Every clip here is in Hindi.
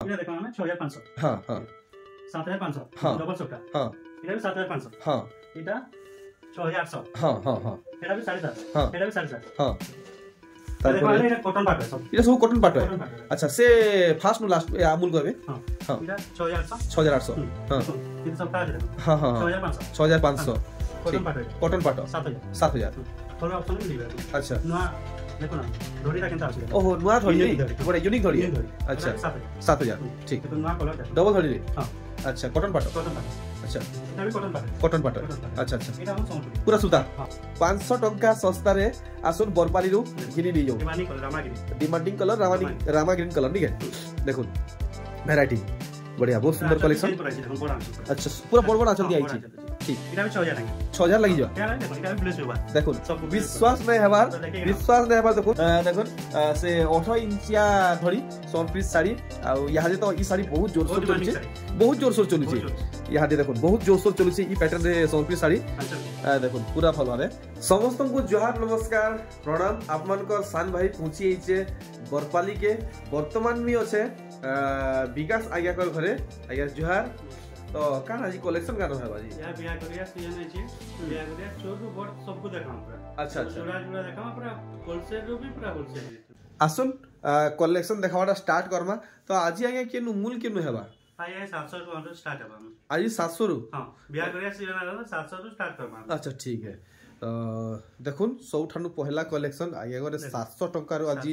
ये देखो हमें 6500 हां हां 7500 हां डबल सोटा हां इटा भी 7500 हां इटा 6800 हां हां हां एटा भी 7.5 हां एटा भी 7.5 हां देखो ये कॉटन पाट है सब ये सब कॉटन पाट है कॉटन पाट है अच्छा से फास्ट नु लास्ट अमूल कहबे हां हां इटा 6800 6800 हां ये सब का है हां हां 6500 6500 कॉटन पाट है कॉटन पाट 7000 7000 थोड़ा ऑप्शन मिल गया अच्छा नुआ देखो ना धोरीटा केनता আছে ओहो नुआ धड़ी Unique बड़े यूनिक धड़ी है धड़ी। अच्छा 7000 7000 ठीक तो नुआ कलर है डबल धड़ी हां अच्छा कॉटन पाट कॉटन पाट अच्छा एटा भी कॉटन पाट है कॉटन पाट कॉटन पाट। अच्छा अच्छा एटा हम सोनपुरी पूरा सूता हां 500 टंका सस्ता रे आसन बरपाली रु घिनी ली जाओ दिवानी कलर रामागिरी demanding colour Rama green colour ठीक है देखो वैरायटी बढ़िया बहुत सुंदर कलेक्शन अच्छा पूरा बड़ बड़ आंचल दिया आइछि ठीक एटा भी 6000 है 6000 लगी जा क्या है देखो एटा भी ब्लेस हुआ देखो सब विश्वास नहीं हबार देखो देखो से 18 इंचिया धड़ी सोनप्रीत साड़ी आ यहाँ तो ई साड़ी बहुत जोर सोर चलुचे बहुत जोर सोर चलुचे यहाँ देखो बहुत जोर सोर चलुचे ई पैटर्न रे सोनप्रीत साड़ी देखो पूरा भल भाबे समस्त को जोहार नमस्कार प्रणाम आपनकर सान भाई पहुंची आइचे बरपाली के वर्तमान में अच्छे विकास आज्ञा कर घरे आज्ञा जोहार तो कान आज कलेक्शन का है बाजी या बिया करिया सीजन है छी बिया करिया छोटू बड़ सब को देखाम पूरा अच्छा अच्छा जोड़ा जोड़ा देखाम पूरा होलसेल रो भी पूरा होलसेल आसन कलेक्शन देखावाटा स्टार्ट करमा तो आज आज्ञा केनु मूल केनु हेबा आइ 700 टका स्टार्ट हेबा आज 700 रु हां बिया करिया सीजन है 700 रु स्टार्ट करबा अच्छा ठीक है देखुन सबठानु पहला कलेक्शन आज्ञा गरे 700 टका रो आज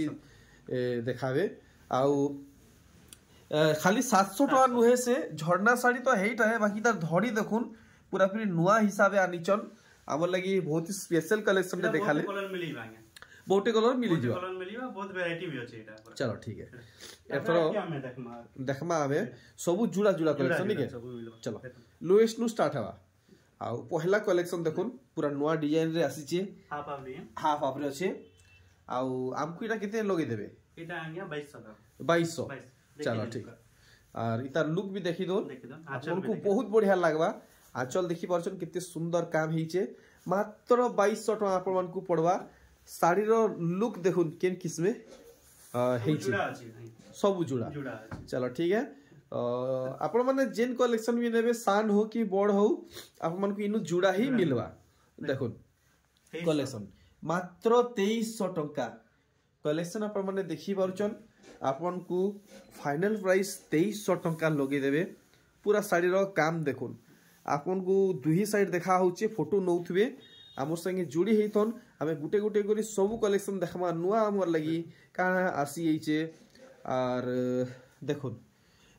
देखावे आउ खाली 700 टका नुहे से झरना साड़ी तो हेटा है बाकी तार धड़ी देखुन पूरा पूरी नुआ हिसाबे आनिचन हमर लगी बहुत ही स्पेशल कलेक्शन रे देखाले कलर मिली बागे बहुते कलर मिली जिवा कलर मिलीबा बहुत वैरायटी भी अछि एटा चलो ठीक है एथरो देखमा आबे सब जुड़ा जुड़ा कलेक्शन निके चलो लोएस्ट नु स्टार्ट हवा आ पहला कलेक्शन देखुन पूरा नुआ डिजाइन रे आसी छे हाफ हाफ रे अछि आ हमकु एटा केते लगे देबे एटा आनिया 2200 2200 चलो ठीक और इतार लुक भी देखी दो आपको बहुत बढ़िया लागबा आंचल देखि परछन कितने सुंदर काम हिचे मात्र 2200 टका आपन मन को पड़वा साड़ी रो लुक देखुन केन किस्मे हेइचे सब जुड़ा चलो ठीक है आपन माने जेन कलेक्शन भी नेबे सान हो कि बड़ हो आपन मन को इनु जुड़ा ही मिलवा देखुन कलेक्शन मात्र 2300 टका कलेक्शन आपन माने देखि परछन आपन को फाइनल प्राइस 2300 टका लगे देबे पूरा साड़ी रो काम देखुन आपन को दुही साइड देखा होचे फोटो नौथबे हमर संगे जुड़ी हेतन हमें गुटे गुटे करी सब कलेक्शन देखमा नुआ हमर लगी का आसी आइचे और देखुन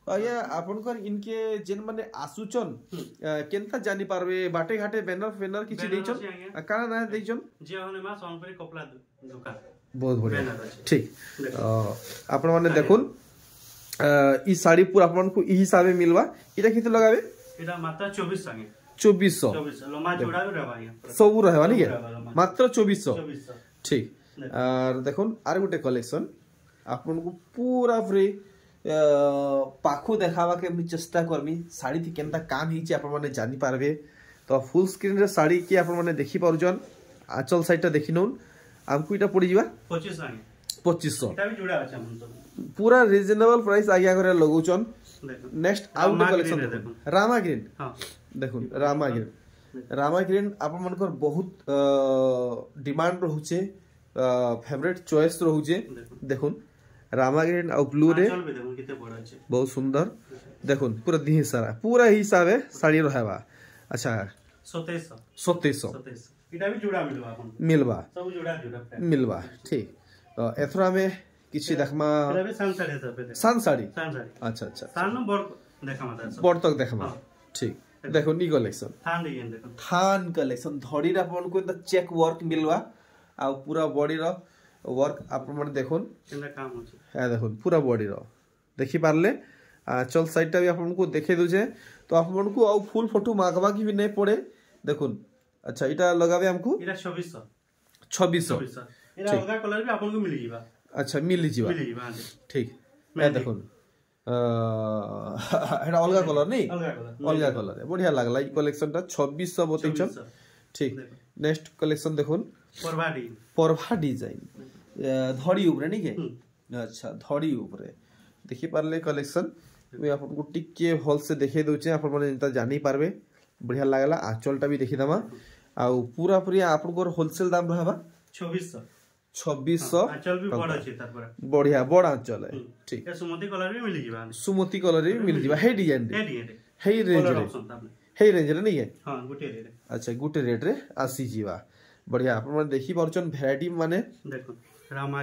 आया आपन कर इनके जेन माने आसुचन केनता जानि पारबे बाटे घाटे बैनर किछि देइचन का ना देइचन जे होने मा सोनपुरी कपड़ा दुकान बहुत बढ़िया ठीक आपण माने देखुन ई साड़ी पूरा आपण को ई हिसाबे मिलवा इटा किते लगावे इटा मात्र 2400 आगे 2400 लम्बा जोड़ा भी रहबा यहाँ सब रहबा नहीं के मात्र 2400 ठीक और देखुन आर गुटे कलेक्शन आपण को पूरा फ्री पाखु देखावा के मी चेष्टा करमी साड़ी थी केनता काम हिचे आपण माने जानि पारबे तो फुल स्क्रीन रे साड़ी के आपण माने देखि पारुजन आंचल साइडटा देखि नउन हमको इटा पड़ी जीवा 2500 एटा भी जुड़ा अच्छा मन पूरा रीजनेबल प्राइस आगे करे लगौचन next out collection Rama green हां देखुन रामा ग्रीन आपन मनकर बहुत डिमांड रहउचे फेवरेट चॉइस रहउचे देखुन रामा ग्रीन और ब्लू रे बहुत सुंदर देखुन पूरा दी सारा पूरा हिसाबे साड़ी रहबा अच्छा 2700 इटा भी जुड़ा मिलवा अपन मिलवा सब जुड़ा मिलवा ठीक तो एथरा में किछि देखमा एटा भी सान साड़ी सब सान साड़ी अच्छा सान बड़ देखमा बड़ तक देखमा ठीक देखो नी कलेक्शन थान डिजाइन देखो थान कलेक्शन धड़ी रा अपन को चेक वर्क मिलवा आ पूरा बॉडी रो वर्क अपन मन देखुन केना काम होछ है देखुन पूरा बॉडी रो देखि पारले चल साइडटा भी अपन को देखे दोजे तो अपन को आ फुल फोटो मागवा की भी नहीं पड़े देखुन अच्छा इटा लगावे हमको इटा 2600 इटा अलगा कलर भी आपन को मिल जीवा अच्छा मिल जीवा ठीक मैं देखुन एटा अलगा कलर नहीं अलगा कलर है बढ़िया लागला ई कलेक्शनटा 2600 बतैछन ठीक नेक्स्ट कलेक्शन देखुन परभा डिजाइन धड़ी ऊपर नहीं के अच्छा धड़ी ऊपर देखि पारले कलेक्शन मैं आपको टिके भल से देखे दोचे आपण माने एंता जानि पारबे बढ़िया लागला आंचलटा भी देखि दमा आ पूरा पूरी आपनकर होलसेल दाम रहबा 2600 आंचल भी बड़ अछि तार पर बढ़िया बड़ आंचल है ठीक ए सुमति कलर भी मिल जिबा सुमति कलर भी मिल जिबा हे डिजाइन रे हे रेंज रे हे रेंज रे नहीं है हां गुटे रेट अच्छा गुटे रेट रे आसी जिबा बढ़िया आपण माने देखि परछन वैरायटी माने देखो रामा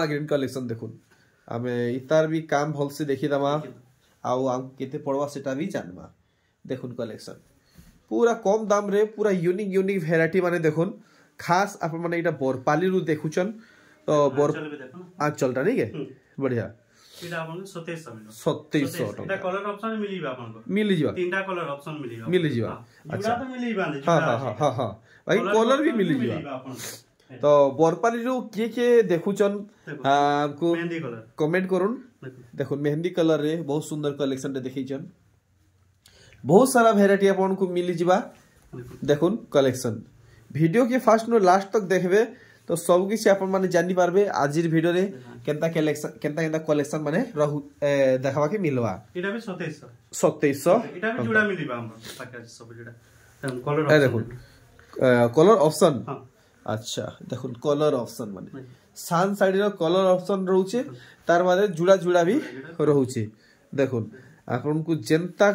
ग्रीन कलेक्शन देखुन आमे इतार भी काम भल से देखि दमा आउ आम केते पड़वा सेटा भी जानबा देखुन कलेक्शन पूरा कम दाम रे पूरा यूनिक वैरायटी माने देखुन खास आप माने इटा बोरपाली रु देखुचन तो बोर आंचल टा नहीं के बढ़िया इटा आपन 2700 इटा कलर ऑप्शन मिलिबा आपन को मिल जिबा तीनटा कलर ऑप्शन मिलिबा अच्छा तो मिलिबा हां भाई कलर भी मिल जिबा तो बोरपाली रु के देखुचन हमको कमेंट करूं देखो मेहंदी कलर रे बहुत सुंदर कलेक्शन रे देखिचन बहुत सारा वैरायटी आपन को मिल जिबा देखुन कलेक्शन वीडियो के फास्ट नो लास्ट तक देखबे तो सब किसी आपन माने जानि पारबे आजिर वीडियो रे केनता कलेक्शन माने रहु देखबा के मिलवा इटा भी 2700 इटा भी जुड़ा मिलिबा हम पाके सब जुड़ा कलर देखुन कलर ऑप्शन अच्छा देखुन कलर ऑप्शन माने सान साइड रो कलर ऑप्शन रहउचे तार बादे जुड़ा भी रहउचे देखुन आपन को जनता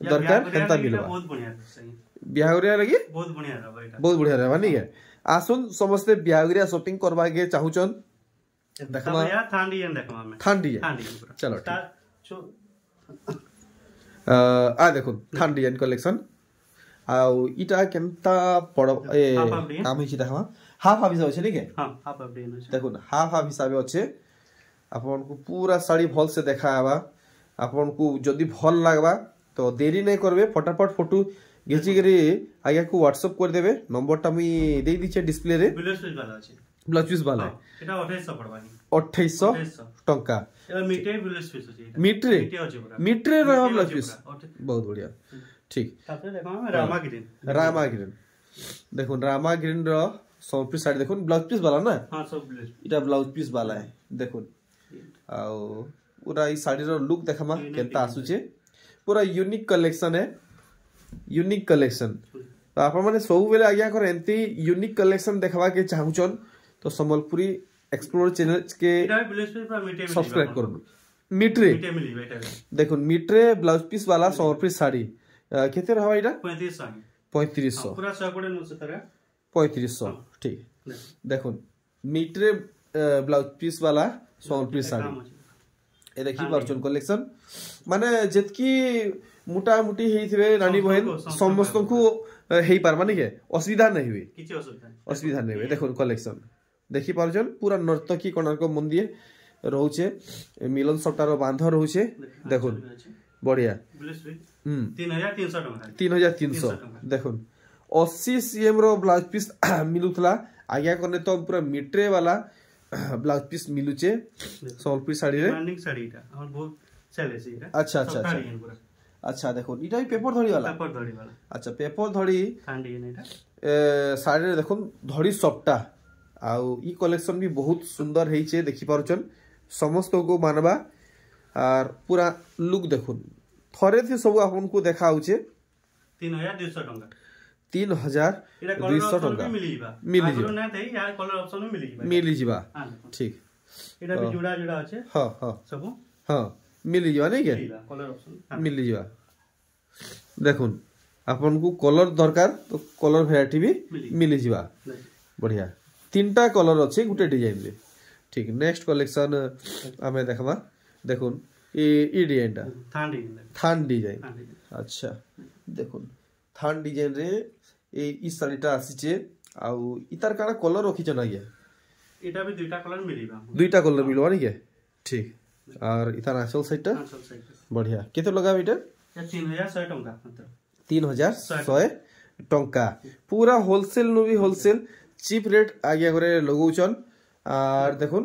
दरकार केनता मिलवा बहुत बढ़िया सही बिहागरिया लगी बहुत बढ़िया रहबा एटा बहुत बढ़िया रहबा नहीं है आसुन समस्त बिहागरिया शॉपिंग करबा के चाहूचन देखमा या थांडीयन देखमा में थांडीयन चलो आ देखो थांडीयन कलेक्शन आउ इटा केनता पड़ ए काम हिची देखमा हाफ हाफ हिसाब छै के हां हाफ हाफ डिजाइन छै देखो हाफ हिसाब अच्छे आपन को पूरा साड़ी भल से देखाबा आपन को जदी भल लागबा तो देरी नहीं करबे फटाफट फोटो घिची करी आगे को व्हाट्सएप कर देबे नंबर टा मी दे दिछे डिस्प्ले रे ब्लाउज पीस वाला अछि ब्लाउज पीस वाला एटा 2800 पड़बानी 2800 टंका ए मीटर ब्लाउज पीस अछि मीटर रे ब्लाउज पीस बहुत बढ़िया ठीक तापर देखो हम रामा ग्रीन देखो रामा ग्रीन रो सोपी साइड देखो ब्लाउज पीस वाला ना हां सब ब्लाउज इटा ब्लाउज पीस वाला है देखो आउ पूरा ई साड़ी रो लुक देखमा केनता आसुचे पूरा यूनिक कलेक्शन है यूनिक कलेक्शन तो आप माने सब बेले आज्ञा कर एंती यूनिक कलेक्शन देखवा के चाहूचन तो संबलपुरी एक्सप्लोर चैनल के सब्सक्राइब करू मीटरे देखो मीटरे ब्लाउज पीस वाला संबलपुरी साड़ी केते रहबा इटा 3500 पूरा 100 कोडे न सतरा 3500 ठीक देखो मीटरे ब्लाउज पीस वाला संबलपुरी साड़ी ए देखि परचन कलेक्शन माने जेतकी मुटा मुटी हेइथिबे नानी बहन समस्त को हेइ पार माने के असुविधा नहीं हुई किछि असुविधा नहीं हुई देखो कलेक्शन देखि परजन पूरा नर्तकी कोणार्क मंदिर रहउचे मिलन सप्ताह बांध रहउचे देखो बढ़िया 3300 देखो 80 सीएम रो ब्लाउज पीस मिलुथला आज्ञा करने तो पूरा मीटरे वाला ब्लाउज पीस मिलुचे सोलपुरी साड़ी रे ट्रेंडिंग साड़ीटा हमर बहुत चले छै इटा अच्छा अच्छा देखो इटा भी पेपर धड़ी वाला अच्छा पेपर धड़ी थांडी नेटा साड़ी रे देखो धड़ी सप्ता आउ ई कलेक्शन भी बहुत सुंदर हेइ छे देखि परचन समस्त को मानबा और पूरा लुक देखो थरे थे सब आपन को देखा होचे 3200 टंका 3200 टंका मिली ना थे यार कलर ऑप्शन मिली जीवा ठीक एटा भी जुड़ा আছে हां हां सब हां मिली जीवा नहीं के कलर ऑप्शन मिली जीवा देखुन आपन को कलर दरकार तो कलर वैरायटी भी मिली जीवा बढ़िया तीनटा कलर अछि गुटे डिजाइन रे ठीक नेक्स्ट कलेक्शन हमें देखबा देखुन ई डिजाइनटा थान डिजाइन अच्छा देखुन थान डिजाइन रे ई साड़ीटा आसीचे आउ इतार काना कलर रखि जना गया एटा भी दुईटा कलर मिलवा नहीं के ठीक और इतार आंचल साइडटा बढ़िया केते लगाबे इटा 3100 टंका 3100 टंका पूरा होलसेल नु भी होलसेल चीप रेट आगे करे लगौचन और देखुन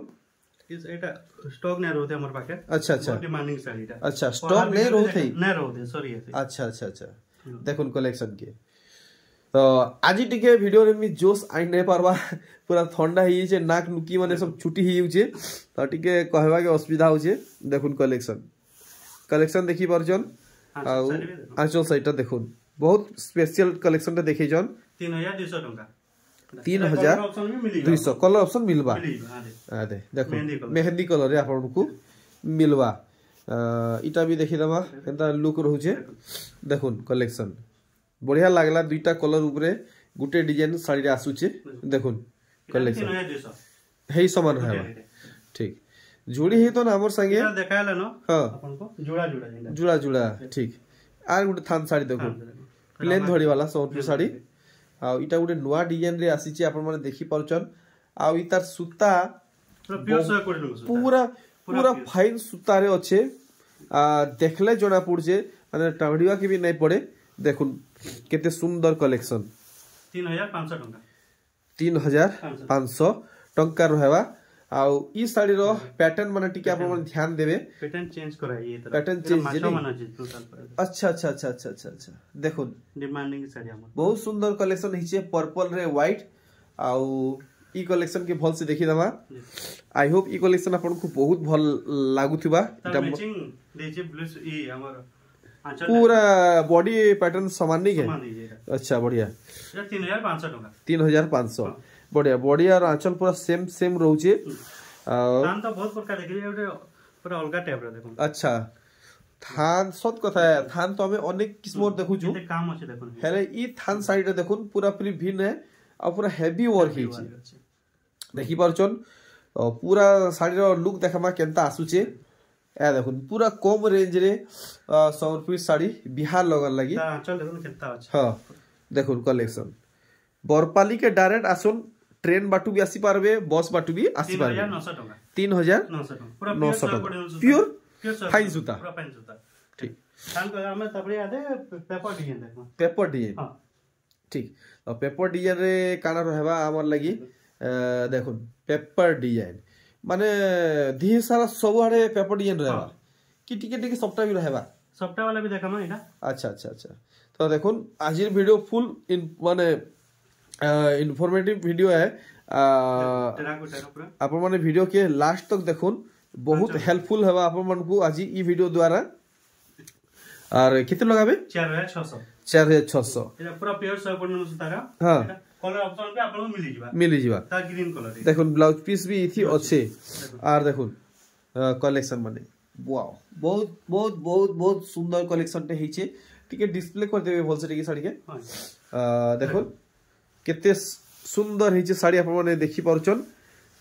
एटा स्टॉक नै रहते हमर पाके अच्छा डिमांडिंग साड़ीटा अच्छा स्टॉक नै रहते नै रहते सॉरी अच्छा देखुन कलेक्शन के तो आज टिके वीडियो रे मी जोश आई नहीं पारबा पूरा ठंडा ही जे नाक नुकी माने सब छुटी ही होचे तो टिके कहबा के असुविधा होचे देखुन कलेक्शन देखि परजन आंचल साइडटा देखुन बहुत स्पेशल कलेक्शन टा देखि जन 3200 टका 3200 कलर ऑप्शन मिलबा आदे देखो मेहंदी कलर रे आपन को मिलबा इटा भी देखि दमा केनता लुक रहउचे देखुन कलेक्शन बढ़िया लागला दुईटा कलर ऊपर गुटे डिजाइन साड़ी रे आसुचे देखुन कलेक्शन हेई समान रहबा ठीक जोड़ी हे तो ना हमर संगे देखायला न हां आपन को जुड़ा जुड़ा ठीक आर गुटे थान साड़ी देखुन प्लेन धड़ी वाला सोनपुर साड़ी आ इटा गुटे नुवा डिजाइन रे आसीचे आपन माने देखि परचन आ इतार सूता पूरा पूरा फाइन सूता रे अच्छे देखले जणा पड़जे माने टावड़िया के भी नहीं पड़े देखुन केते सुंदर कलेक्शन 3500 टका 3500 टंका रहबा आ ई साड़ी रो पैटर्न माने टिके आपन मन ध्यान देबे पैटर्न चेंज कराई ये पैटर्न चेंज जे अच्छा देखुन डिमांडिंग साड़ी हमर बहुत सुंदर कलेक्शन हिचे पर्पल रे व्हाइट आ ई कलेक्शन के भल से देखि दमा आई होप ई कलेक्शन आपन को बहुत भल लागुथिबा मैचिंग देजे ब्लू ई हमर पूरा बॉडी पैटर्न समान नहीं है अच्छा बढ़िया 3500 टका 3500 बढ़िया बॉडी और आंचल पूरा सेम रहउचे थान तो बहुत प्रकार देखि पूरा अलगा टाइप रे देखो अच्छा थान सत कथा है थान तो हमें अनेक किस्म देखु छु काम अछि देखो हेले ई थान साइड रे देखुन पूरा पूरी भिन्न है और पूरा हेवी वर्क हिची देखि परचन पूरा साड़ी रो लुक देखमा केनता आसुचे ए देखुन पूरा कम रेंज रे सोनपुर साड़ी बिहार लगन लगी चल देखुन केता अछि हां देखुन कलेक्शन बरपाली के डायरेक्ट आसन ट्रेन बाटू भी आसी पारबे बस बाटू भी आसी पारबे 3900 टका 3900 टका पूरा 900 टका प्योर फाइन सूता ठीक थान को हमें तबरे आदे पेपर डिजाइन देखो पेपर डिजाइन हां ठीक और पेपर डिजाइन रे काना रहबा हमर लगी देखुन पेपर डिजाइन माने धी सारा सब आड़े पेपर डिजाइन रहबा कि टिके सबटा भी रहबा सबटा वाला भी देखमा इना अच्छा तो देखुन आजिर वीडियो फुल माने इंफॉर्मेटिव वीडियो है आप माने वीडियो के लास्ट तक देखुन बहुत हेल्पफुल हेबा आप मन को आज ई वीडियो द्वारा और कितने लगाबे 4600 एटा पूरा प्योर सपन सुतारा हां कलर ऑप्शन पे आपन मिली जिबा ता ग्रीन कलर देखुन ब्लाउज पीस भी इथि अच्छे और देखुन कलेक्शन माने वाओ बहुत बहुत बहुत बहुत सुंदर कलेक्शन टे हिचे टिके डिस्प्ले कर देबे भल से टिके साड़ी के देखुन केते सुंदर हिचे साड़ी आपन माने देखि परचन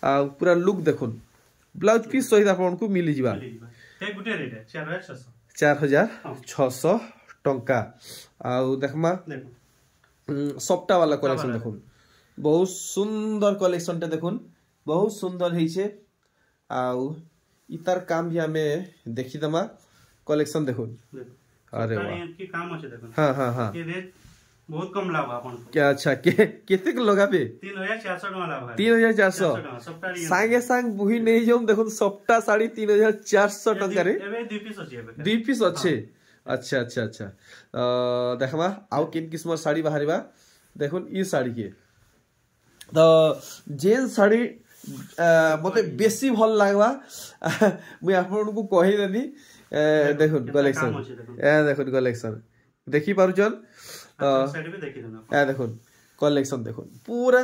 पूरा लुक देखुन ब्लाउज पीस सहित आपन को मिली जिबा ते गुटे रेट है 4600 टंका आ देखमा सप्ता वाला कलेक्शन देखुन बहुत सुंदर कलेक्शन टे देखुन बहुत सुंदर हिचे आ इतार काम भी हमें देखि दमा कलेक्शन देखुन अरे वाह की काम अछि देखुन हां ये रेट बहुत कम लाभ आपन क्या अच्छा केते के लगाबे 3400 टका लाभ है 3400 संगे संग बुही नहीं जोम देखुन सप्ता साड़ी 3400 टका रे एबे 2 पीस अछि एबे 2 पीस अच्छे अच्छा देखमा आउ किन किस्म साड़ी बाहरिबा देखुन ई साड़ी के तो जेन साड़ी मते बेसी भल लागबा मुई आपन को कहि देनी देखुन कलेक्शन देखुन कलेक्शन देखि पारुचन साड़ी भी देखि देना देखुन कलेक्शन देखुन पूरा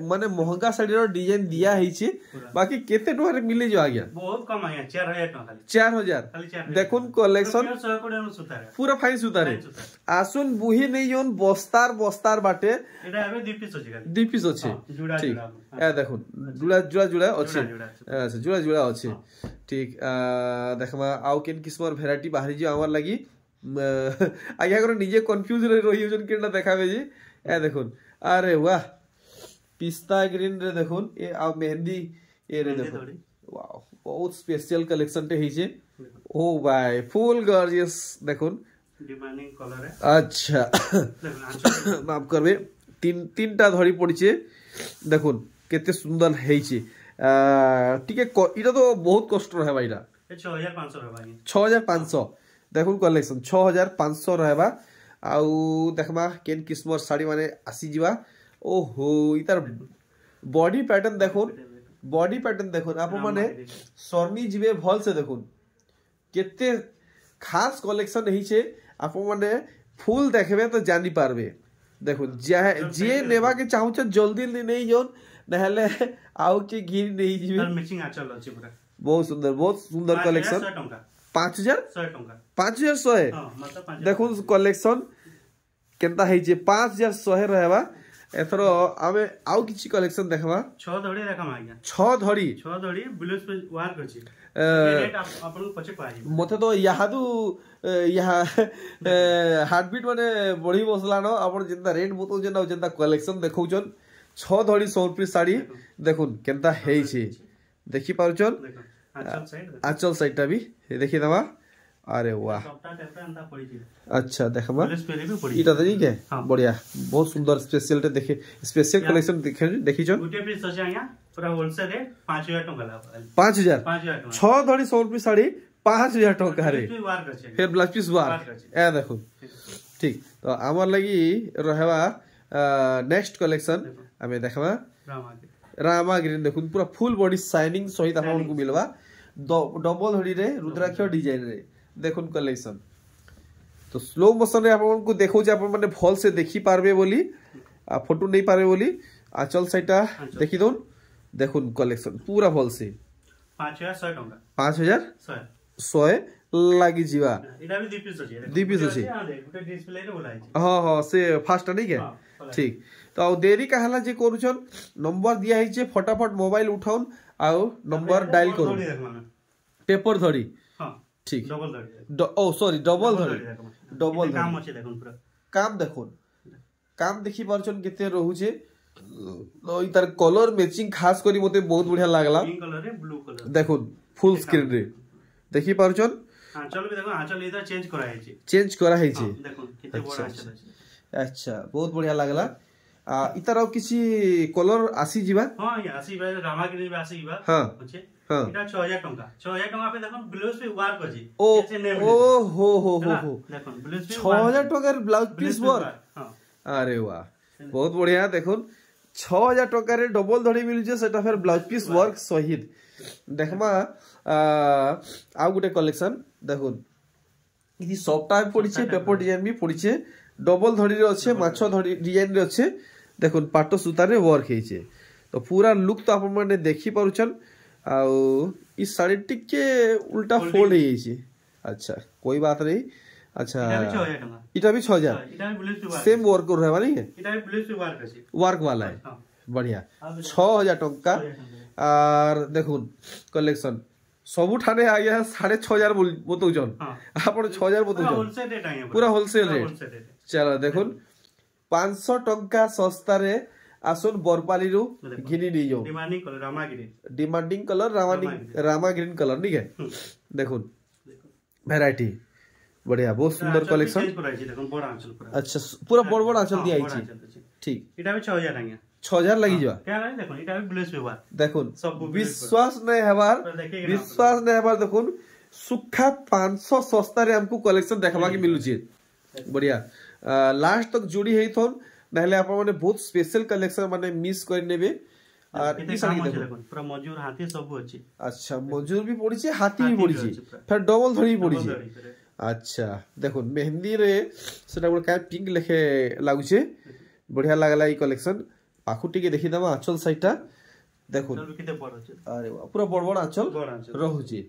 माने महंगा साड़ी रो डिजाइन दिया हिची बाकी केते टका रे मिली जो आ गया बहुत कम आ गया 4000 टका 4000 देखुन कलेक्शन पूरा फाइन सूता रे आसुन बुही नहीं जोन बस्तार बाटे एटा एबे 2 पीस अछि खाली 2 पीस अछि ठीक ए देखुन जुड़ा अछि अच्छा जुड़ा अछि ठीक देखमा आउ केन किस्मर वैरायटी बाहरी जो हमर लगी आज्ञा करो निजे कंफ्यूज रही जन केना देखाबे जी ए देखुन अरे वाह पिस्ता ग्रीन रे देखुन ए आ मेहंदी ए रे देखुन वाओ बहुत स्पेशल कलेक्शन टे हिचे ओ भाई फुल गॉर्जियस देखुन डिमांडिंग कलर है अच्छा माफ करबे तीनटा धड़ी पड़िचे देखुन केते सुंदर हेइचे टिके इटा तो बहुत कष्ट रहे भाई इटा 6500 रहबा 6500 देखुन कलेक्शन 6500 रहबा आउ देखमा केन किस्मर साड़ी माने आसी जीवा ओहो इतार बॉडी पैटर्न देखुन बॉडी पैटर्न देखुन आप माने सरनी जीवे भल से देखुन केते खास कलेक्शन ही छे आप माने फुल देखबे तो जानी पारबे देखुन जे नेबा के चाहू छ जल्दी नहीं जोन नहले आउ के गिर नहीं जीवे मैचिंग आचल अछि पूरा बहुत सुंदर कलेक्शन 5000 5100 देखो कलेक्शन केनता है जे 5100 रहबा एथरो आमे आउ किछि कलेक्शन देखबा 6 धड़ी देखम आज्ञा 6 धड़ी ब्लाउज पे वार करछि रेट आपन पछे पाई मते तो यादू या हार्टबीट माने बढी बसला न आपन जिंदा रेट बतो जेना जिंदा कलेक्शन देखौजन 6 धड़ी 100 रुपया साड़ी देखुन केनता है छी देखि पाउचन आंचल साइडटा भी देखि दमा अरे वाह अच्छा देखमा इटा तो ठीक है बढ़िया बहुत सुंदर स्पेशल देखे स्पेशल कलेक्शन देखि छन गुटे पीस अछि आया पूरा होलसेल रेट 5000 टका ला 5000 6 धड़ी 100 रुपया साड़ी 5000 टका रे फिर ब्लाउज पीस वार ए देखो ठीक तो हमर लगी रहबा नेक्स्ट कलेक्शन हमें देखबा रामा ग्रीन देखुन पूरा फुल बॉडी शाइनिंग सहित आपको मिलवा डबल धड़ी रे रुद्राक्ष डिजाइन रे देखुन कलेक्शन तो स्लो मोशन रे आपको देखौ जे आपन माने भल से देखि पारबे बोली आ फोटो नहीं पारबे बोली आंचल साइडा देखि दोन देखुन कलेक्शन पूरा भल से 5100 टका 5100 लागी जीवा एटा भी दीपीस अछि गुटे डिस्प्ले रे बोलाइ हां हां से फास्ट नहीं के ठीक तो आ देरी कहला जे करूछन नंबर दिया है जे फटाफट मोबाइल उठाउन आ नंबर डायल करू पेपर धड़ी हां ठीक डबल धड़ी ओ सॉरी डबल धड़ी काम अछि देखुन पूरा काम देखुन काम देखि परछन केते रहू छे तो इतार कलर मैचिंग खास करी मते बहुत बढ़िया लागला पिंक कलर रे ब्लू कलर देखुन फुल स्क्रीन रे देखि परछन आंचल भी देखो आंचल इधर चेंज करा है छे देखुन केते बड़ा आंचल अछि अच्छा बहुत बढ़िया लागला इतार और किसी कलर आसी जीवा हां ये आसी बा रामा के भी आसी बा हां अछि इटा 6000 टका पे देखो ब्लाउज पे वार करछि ओ हो देखो ब्लाउज पे 6000 टका ब्लाउज पीस वर्क हां अरे वाह बहुत बढ़िया देखुन 6000 टका रे डबल धड़ी मिल जे सेटा फिर ब्लाउज पीस वर्क सहित देखमा आ गुटे कलेक्शन देखुन इदी सबटा पड़ी छे पेपर डिजाइन भी पड़ी छे डबल धड़ी रे अच्छे माछो धड़ी डिजाइन रे अच्छे देखुन पाटो सूता रे वर्क हेचे तो पूरा लुक तो आपन माने देखि पारुछन आ इस साड़ी टिके उल्टा फोल्ड हे छी अच्छा कोई बात नहीं अच्छा इटा भी 6000 सेम वर्क कर रहबा नहीं है इटा भी ब्लाउज पे वर्क अछि वर्क वाला है बढ़िया 6000 टका और देखुन कलेक्शन सबु ठाने आ गया 6500 बतौजन आपण 6000 बतौजन पूरा होलसेल रेट चलो देखुन 500 टका सस्ता रे आसन बरपाली रु घिनी नी जो demanding colour Rama green colour नहीं है देखुन वैरायटी बढ़िया बहुत सुंदर कलेक्शन अच्छा पूरा बड़ आंचल दिया छी ठीक इटा भी 6000 आंगे 6000 लगी जा क्या है देखो इटा भी ब्लाउज पे वार देखुन विश्वास नहीं हेबार देखुन सुखा 500 सस्ता रे हमको कलेक्शन देखबा के मिलु छी बढ़िया लास्ट तक जुड़ी है थोन नहले आप माने बहुत स्पेशल कलेक्शन माने मिस कर नेबे और ई साड़ी देखो पूरा मजूर हाथी सब अछि अच्छा मजूर भी पड़ी छे हाथी भी पड़ी छे फिर डबल धड़ी पड़ी छे अच्छा देखो मेहंदी रे सेटा गुड का पिंक लेखे लागु छे बढ़िया लागला ई कलेक्शन पाखुटी के देखि दमा आंचल साइडटा देखो किते बड़ अछि अरे वाह पूरा बड़ आंचल रहु छे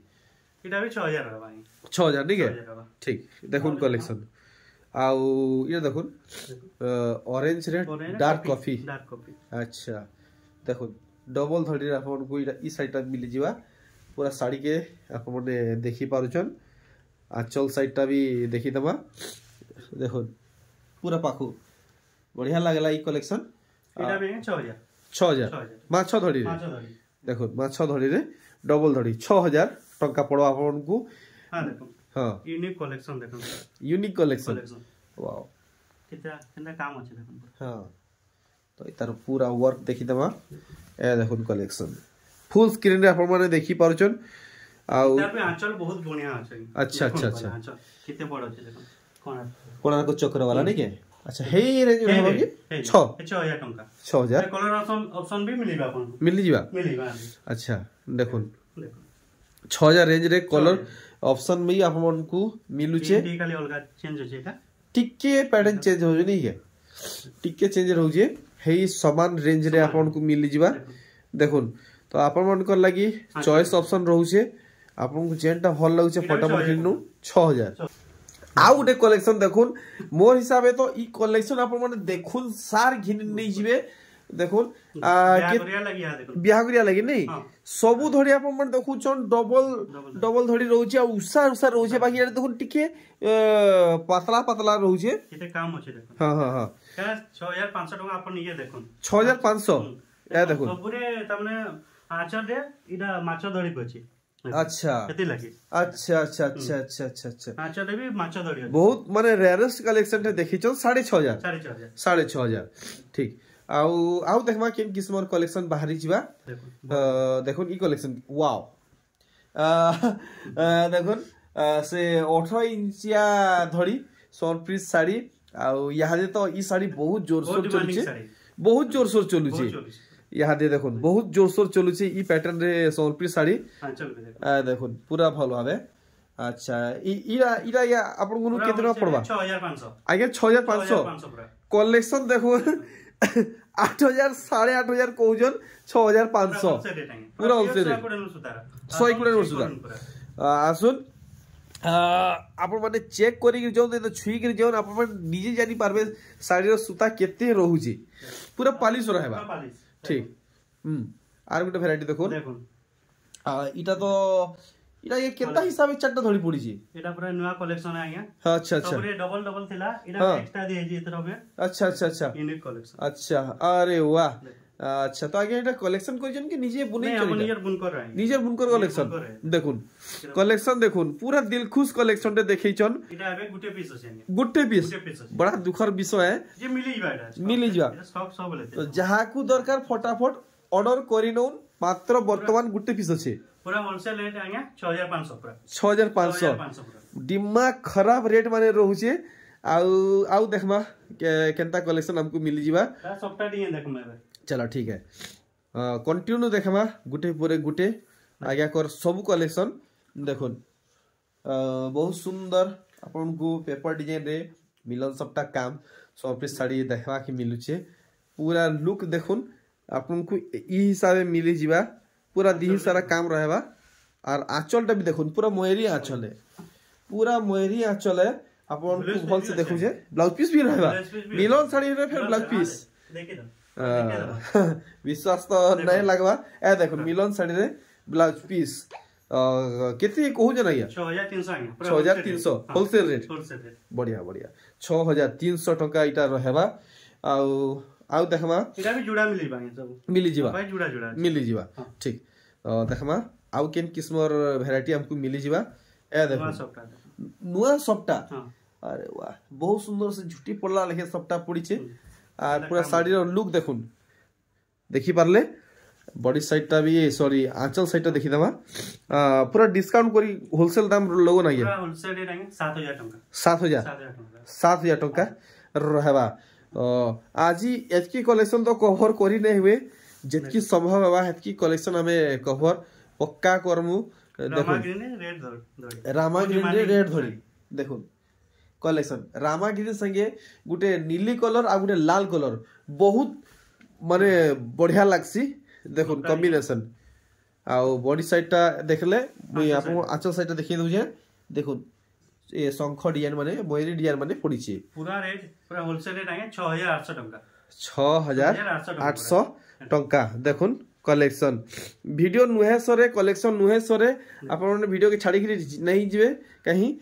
इटा भी 6000 रे भाई 6000 ठीक है ठीक देखुन कलेक्शन आउ ये देखुन ऑरेंज रे डार्क कॉफी अच्छा देखो डबल धड़ी रे आपन को ई साइडटा मिल जीवा पूरा साड़ी के आपन देखि पारुछन आंचल साइडटा भी देखि दमा देखो पूरा पाखु बढ़िया लागला ई कलेक्शन इटा भी 6000 माछ धड़ी रे देखो माछ धड़ी रे डबल धड़ी 6000 टका पड़ो आपन को हां देखो हां यूनिक कलेक्शन देखो यूनिक कलेक्शन वाओ कितना काम अछि देखो हां तो इतार पूरा वर्क देखि दमा ए देखो कलेक्शन फुल स्क्रीन रे आपन माने देखि पारुछन आ इतार पे आंचल बहुत बढ़िया अछि अच्छा किते बड़ अछि देखो कोणार्क चक्र वाला नहीं के अच्छा हे रेंज रे होबा कि 6000 टंका 6000 कलर ऑप्शन भी मिलिबा आपन मिलिबा अच्छा देखुन 6000 रेंज रे कलर ऑप्शन में आपन को मिलु छे खाली अलगा चेंज हो जेटा टिके पैटर्न चेंज हो नहीं के टिके चेंज रहउ जे हे समान रेंज रे आपन को मिलि जिबा देखुन तो आपन मन कर लागि चॉइस ऑप्शन रहउ छे आपन को जेंटा भल लागु छे फटाफट किनु 6000 आउ गोटे कलेक्शन देखुन मोर हिसाबे तो ई कलेक्शन आपन माने देखुन सार घिन नै जिवे देखुन बिहागरिया लगी नहीं सबु धड़ी आपन माने देखु छन डबल धड़ी रहउ छे उसा रहउ छे बाकी यार देखुन टिके पतला रहउ छे एते काम होछे देखुन हां 6500 टका आपन ये देखुन 6500 ए देखुन सबुरे तमने आचर दे इडा माछ धड़ी पछी अच्छा केते लागे अच्छा आचर दे भी माछ धड़ी बहुत माने रेयरेस्ट कलेक्शन थे देखि छ 6500 ठीक आउ देखमा केन किस्मर कलेक्शन बाहरी जिबा देखुन ई कलेक्शन वाओ देखुन से 18 इंचिया धड़ी सरप्राइज साड़ी आउ यहाँ दे तो ई साड़ी बहुत जोरसोर चलु छे यहाँ दे देखुन बहुत जोरसोर चलु छे ई पैटर्न रे सरप्राइज साड़ी देखुन पूरा भलो आबे अच्छा इरा या आपन को केतना पड़बा 6500 आगे 6500 कलेक्शन देखुन 8000 8500 कहउजन 6500 पूरा होलसेल 100 कुडे सुधा आसुन आपण माने चेक करी कि जो छुई कि जो आपण माने निजे जानि पारबे साड़ी रो सूता केते रहउ छी पूरा पालिश रहबा ठीक आर गुटे वैरायटी देखो इटा तो इटा ये केता हिसाब चारटा धड़ी पड़ी छी एटा पूरा नया कलेक्शन है आया अच्छा सबरे डबल थिला इटा एक्स्ट्रा दे जी इतर होबे अच्छा यूनिक कलेक्शन अच्छा अरे वाह अच्छा तो आगे एटा कलेक्शन करिजन कि निजे बुनै करी निजे बुनकर रही निजे बुनकर कलेक्शन देखुन कलेक्शन देखुन पूरा दिल खुश कलेक्शन टे देखै छन इटा आबे गुटे पीस बड़ा दुखर विषय है जे मिली जा स्टॉक सब लेते तो जहा को दरकार फटाफट ऑर्डर करि नउन मात्र वर्तमान गुटे पीस अछि पूरा होलसेल रेट आया 6500 पूरा 6500 दिमाग खराब रेट माने रहउ छे आउ देखमा केनता कलेक्शन हमको मिली जिबा सबटा दिए देखमा चलो ठीक है कंटिन्यू देखमा गुटे पूरे गुटे आज्ञा कर सब कलेक्शन देखुन बहुत सुंदर अपन को पेपर डिजाइन रे मिलन सबटा काम सब साड़ी देखवा के मिलु छे पूरा लुक देखुन अपन को ई हिसाबे मिली जिबा पूरा दिही सारा काम रहबा और आंचलटा भी देखुन पूरा मोहरी आंचल है पूरा मोहरी आंचल है अपन को भल से देखु जे ब्लाउज पीस भी रहबा मिलन साड़ी रे फिर ब्लाउज पीस देखि विश्वास तो नहीं लगवा ए देखो मिलन साड़ी रे ब्लाउज पीस केते कहू जना या 6300 होलसेल रेट बढ़िया 6300 टका इटा रहबा आउ देखमा इटा भी जुड़ा मिली जिबा ठीक देखमा आउ केन किस्मर वैरायटी हमको मिली जिबा ए देखो नुआ सपटा अरे वाह बहुत सुंदर से झुटी पड़ला लेके सपटा पड़ी छे और पूरा साड़ी रो लुक देखुन देखि पारले बॉडी साइडटा भी सॉरी आंचल साइडटा देखि दमा पूरा डिस्काउंट करी होलसेल दाम लगो ना ये पूरा होलसेल रेट आगे 7000 टका रहबा आज ही एचकी कलेक्शन तो कवर करी नहीं हुए जितकी संभव है एचकी कलेक्शन हमें कवर पक्का करमु देखो रामाग्रीन रेड धड़ी देखो कलेक्शन रामाग्रीन संगे गुटे नीली कलर आ गुटे लाल कलर बहुत माने बढ़िया लागसी देखो कॉम्बिनेशन आ बॉडी साइडटा देखले मुई आपन आंचल साइडटा देखि दउ जे देखो ए शंख डिजाइन माने मोहरी डिजाइन माने पड़ी छी पूरा रेट पूरा होलसेल रेट आगे 6800 टका 6800 टका देखुन कलेक्शन वीडियो नुहे सरे कलेक्शन नुहे सरे आपन ने वीडियो के छाड़ी के नहीं जिवे कहीं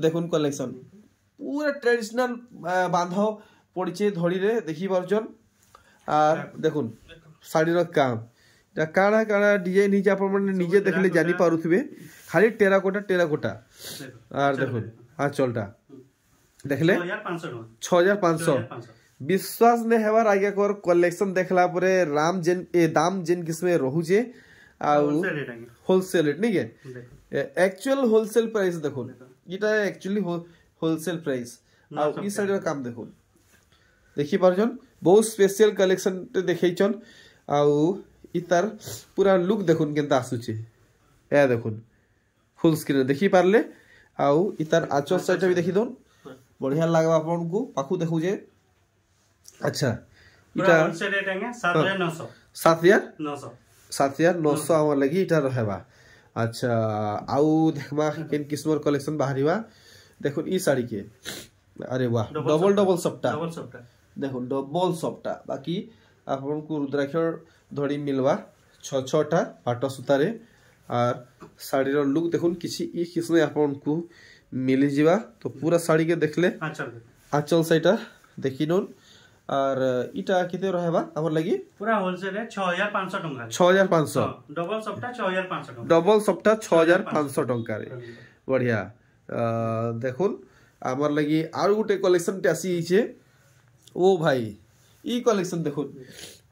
देखुन कलेक्शन पूरा ट्रेडिशनल बांधो पड़ीचे धड़ी रे देखि परजन आ देखुन साड़ी रो काम ता काड़ा काड़ा डिजाइन ही आपन ने निजे देखले जानि पारुथबे खाली टेराकोटा आर देखुन आंचलटा देखले 6500 विश्वास ने हेबार आगे कर कलेक्शन देखला परे राम जेन ए दाम जेन किस्मे रहू जे आ होलसेल रेट नहीं के एक्चुअल होलसेल प्राइस देखो इटा एक्चुअली होलसेल प्राइस आ ई साइड रो काम देखो देखि पारछन बहुत स्पेशल कलेक्शन ते देखैछन आ इतार पूरा लुक देखुन केनता आसुची ए देखुन फुल स्क्रीन देखि पारले आ इतार आचल साइड भी देखि दोन बढ़िया लागबा आपन को पाखु देखु जे अच्छा इटा होलसेल रेट है 7900 7900 हमर लगी इटा रहबा अच्छा आउ देखबा केन किस्मर कलेक्शन बाहरीबा देखो ई साड़ी के अरे वाह डबल सप्टा देखो डबल सप्टा बाकी आपन को रुद्राक्षर धड़ी मिलवा 6-6टा पाट सुतारे और साड़ी रो लुक देखुन किसी ई किस्म आपन को मिल जिवा तो पूरा साड़ी के देखले आंचल साइटा देखिनोन और इटा किते रहबा हमर लगी पूरा होलसेल है 6500 टंका 6500 डबल सप्टा 6500 टंका डबल सप्टा 6500 टंका रे बढ़िया देखुन हमर लगी आर गुटे कलेक्शन टे आसी छे ओ भाई ई कलेक्शन देखुन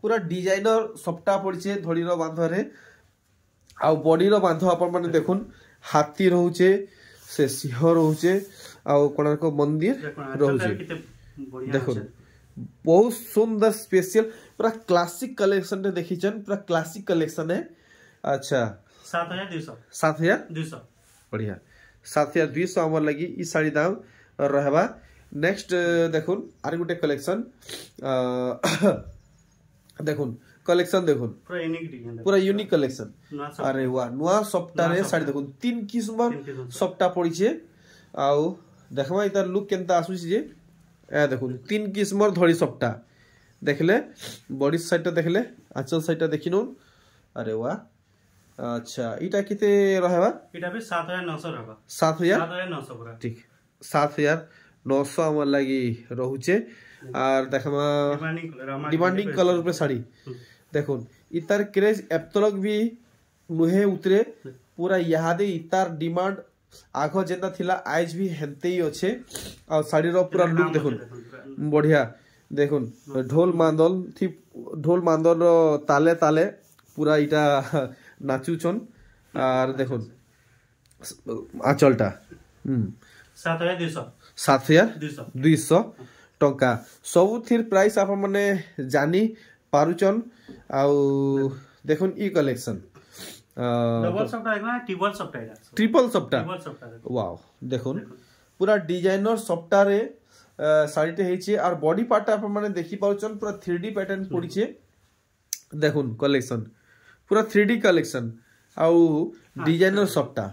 पूरा डिजाइनर सप्टा पड़छे धड़ी रो बांध रे आ बॉडी रो बांध अपन माने देखुन हाथी रहउचे से सिंह रहउचे आ कोणार्क मंदिर रहउचे देखुन बहुत सुंदर स्पेशल पूरा क्लासिक कलेक्शन रे देखिचन पूरा क्लासिक कलेक्शन है अच्छा 7200 बढ़िया 7200 हमर लगी ई साड़ी दाम रहबा नेक्स्ट देखुन आर गुटे कलेक्शन देखुन कलेक्शन देखुन पूरा यूनिक कलेक्शन अरे वाह नुआ सप्टा रे साड़ी देखुन तीन किस्म सप्टा पड़ी छे आउ देखबा इतार लुक केनता आसुची जे ए देखुन तीन किस्मर धड़ी सप्टा देखले बॉडी साइडटा देखले आंचल साइडटा देखिनु अरे वाह अच्छा इटा किते रहबा इटा भी 7900 रहबा 7900 पूरा ठीक 7900 हमर लागि रहउचे और देखमा डिमांडिंग कलर पे साड़ी देखुन इतार क्रेज एप्तलक भी नुहे उतरे पूरा यादे इतार डिमांड आखो जेता थिला आज भी हेनते ही अच्छे और साड़ी रो पूरा लुक देखुन बढ़िया देखुन ढोल मांदल रो ताले ताले पूरा इटा नाचुचन और देखुन आंचलटा 7200 टंका सब थिर प्राइस आप माने जानी पारुचन आउ देखुन ई कलेक्शन ट्रिपल सप्टा वाओ देखुन पूरा डिजाइनर सप्टा रे साड़ी टे हेचे और बॉडी पार्ट आप माने देखि पाउचन पूरा 3D पैटर्न पड़ीचे देखुन कलेक्शन पूरा 3D कलेक्शन आउ डिजाइनर सप्टा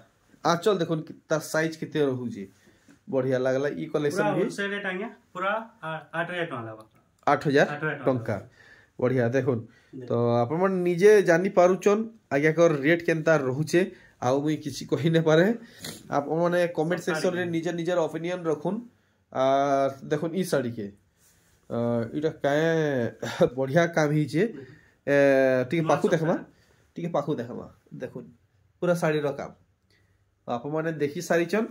आंचल देखुन तार साइज किते रहउजी बढ़िया लागला ई कलेक्शन भी होलसेल रेट आगे पूरा 8000 टका लाबा 8000 टंका बढ़िया देखुन तो आपण मन निजे जानी पारुचन आगे कर रेट केनता रहउचे आउ मुई किछि कहि ने पारे आप माने कमेंट सेक्शन रे निजे ओपिनियन रखुन आ देखुन ई साड़ी के इटा काय बढ़िया काम हिचे टिके पाखु देखमा देखुन पूरा साड़ी रो काम आप माने देखि सारीचन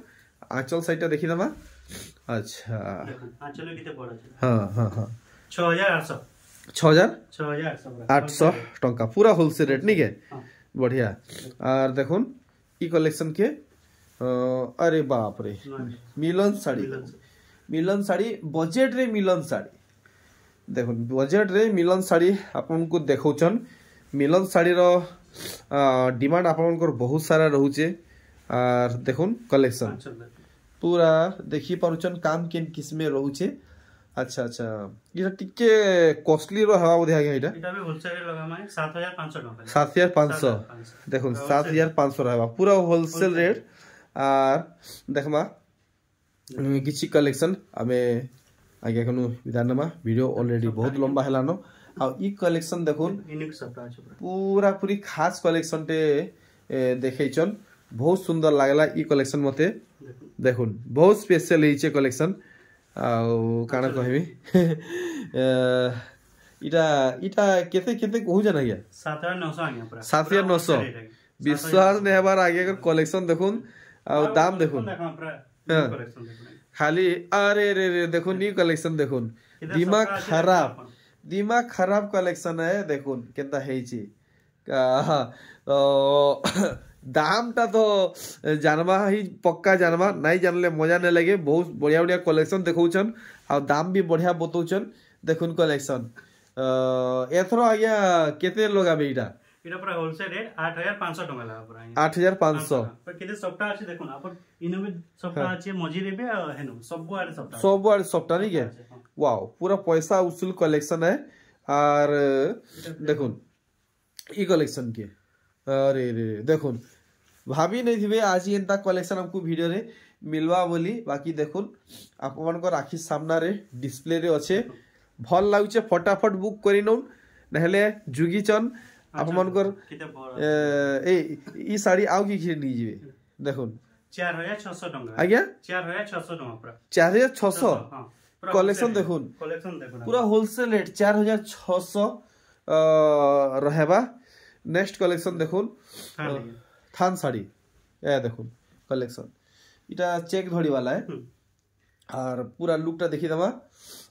आंचल साइडटा देखि दमा अच्छा आंचल किते पड़ा हां 6800 6800 टंका पूरा होलसेल रेट नहीं के बढ़िया और देखुन ई कलेक्शन के अरे बाप रे मिलन साड़ी बजेट रे मिलन साड़ी देखुन बजेट रे मिलन साड़ी आपन को देखौचन मिलन साड़ी रो डिमांड आपन को बहुत सारा रहउचे और देखुन कलेक्शन पूरा देखि पारुचन काम केन किस्मे रहउचे अच्छा अच्छा इटा टिके कॉस्टली रो हवा बोधे आगे इटा भी होलसेल लगा माने 7500 टका 7500 देखुन 7500 रहबा पूरा होलसेल रेट और देखमा किछि कलेक्शन हमें आगे कोनो विधानमा वीडियो ऑलरेडी बहुत लंबा हेलानो आ ई कलेक्शन देखुन यूनिक सप्टा छ पूरा पूरी खास कलेक्शन टे देखैचन बहुत सुंदर लागला ई कलेक्शन मते देखुन बहुत स्पेशल हिचे कलेक्शन आउ काना कहबी इटा केते कहू जाना गया 7900 आ गया पूरा 7900 विश्वास ने हमार आगे अगर कलेक्शन देखुन आ दाम देखुन खाली अरे रे देखुन ई कलेक्शन देखुन दिमाग खराब कलेक्शन है देखुन केता हेची दामटा तो जानवा ही पक्का जानवा नहीं जानले मजा नहीं लगे बहुत बढ़िया बढ़िया कलेक्शन देखौछन आ दाम भी बढ़िया बतौछन देखुन कलेक्शन एथरो आज्ञा केते लगाबे इटा इटा पूरा होलसेल रेट 8500 टका लगा पूरा 8500 पर केते सप्ताह अछि देखुन अपन इनो भी सप्ताह अछि मजी रेबे हेनु सब आड़े सप्ताह नहीं के वाओ पूरा पैसा उसूल कलेक्शन है और देखुन ई कलेक्शन के अरे रे देखुन भाभी नहीं थिबे आज एंता कलेक्शन हमको वीडियो रे मिलवा बोली बाकी देखुन आपन को राखी सामना रे डिस्प्ले रे अच्छे भल लागुचे फटाफट बुक करि नौ नहले जुगीचन आपन को ई साड़ी आउ की खिर नी जिवे देखुन 4600 टका आज्ञा 4600 टका पूरा 4600 कलेक्शन देखुन पूरा होलसेल रेट 4600 रहेबा नेक्स्ट कलेक्शन देखुन थान साड़ी ए देखुन कलेक्शन इटा चेक धड़ी वाला है और पूरा लुकटा देखि दबा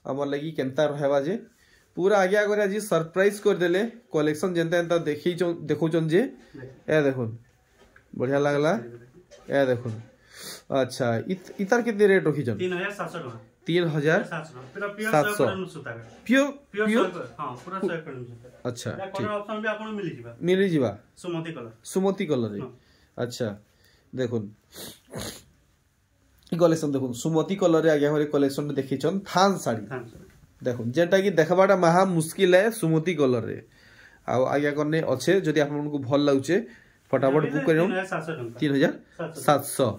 हमर लगी केनता रहेबा जे पूरा आगे आगे आज सरप्राइज कर देले कलेक्शन जेनता एंता देखि देखौचन जे ए देखुन बढ़िया लागला ए देखुन अच्छा इतर कितने रेट रखी जन 3700 टका 3700 प्योर हां पूरा 100% अच्छा कलर ऑप्शन भी आपन मिली जीवा सुमति कलर रे अच्छा देखुन ई कलेक्शन देखुन सुमति कलर रे आगे हमारे कलेक्शन देखि छन थान साड़ी देखुन जेटा कि देखबाटा महा मुश्किल है सुमति कलर रे आ आगे करने अच्छे जदि आपन को भल लागुचे फटाफट बुक करियो 3700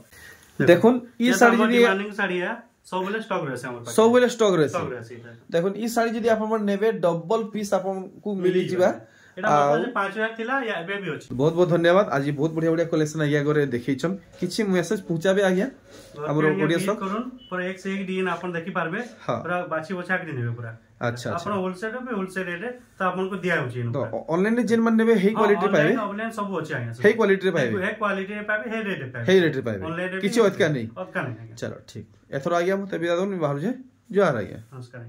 देखुन ई साड़ी जदि डिमांडिंग साड़ी है सबले स्टॉक रहसे हमर पास सबले स्टॉक रहसे देखुन ई साड़ी जदि आपन नेबे डबल पीस आपन को मिली जिबा एटा मतलब 5000 थिला या एबे भी अछि बहुत बहुत धन्यवाद आज बहुत बढ़िया बढ़िया कलेक्शन आज्ञा करे देखैछन किछि मेसेज पहुंचाबे आज्ञा हमर ऑडियंस सब करून पर एक से एक डीएन आपन देखि पारबे पूरा बाछी बछा के नेबे पूरा अच्छा आपन होलसेल पे होलसेल रेट त आपन को दिया होछि तो ऑनलाइन जेन मन नेबे हे क्वालिटी पाबे ऑनलाइन सब अछि आज्ञा हे क्वालिटी रे पाबे हे क्वालिटी रे पाबे हे रेट पे पाबे किछि ओतका नहीं ओतका नहीं चलो ठीक एथरो आज्ञा मते बिदा दन बाहर जे जोहार आज्ञा नमस्कार।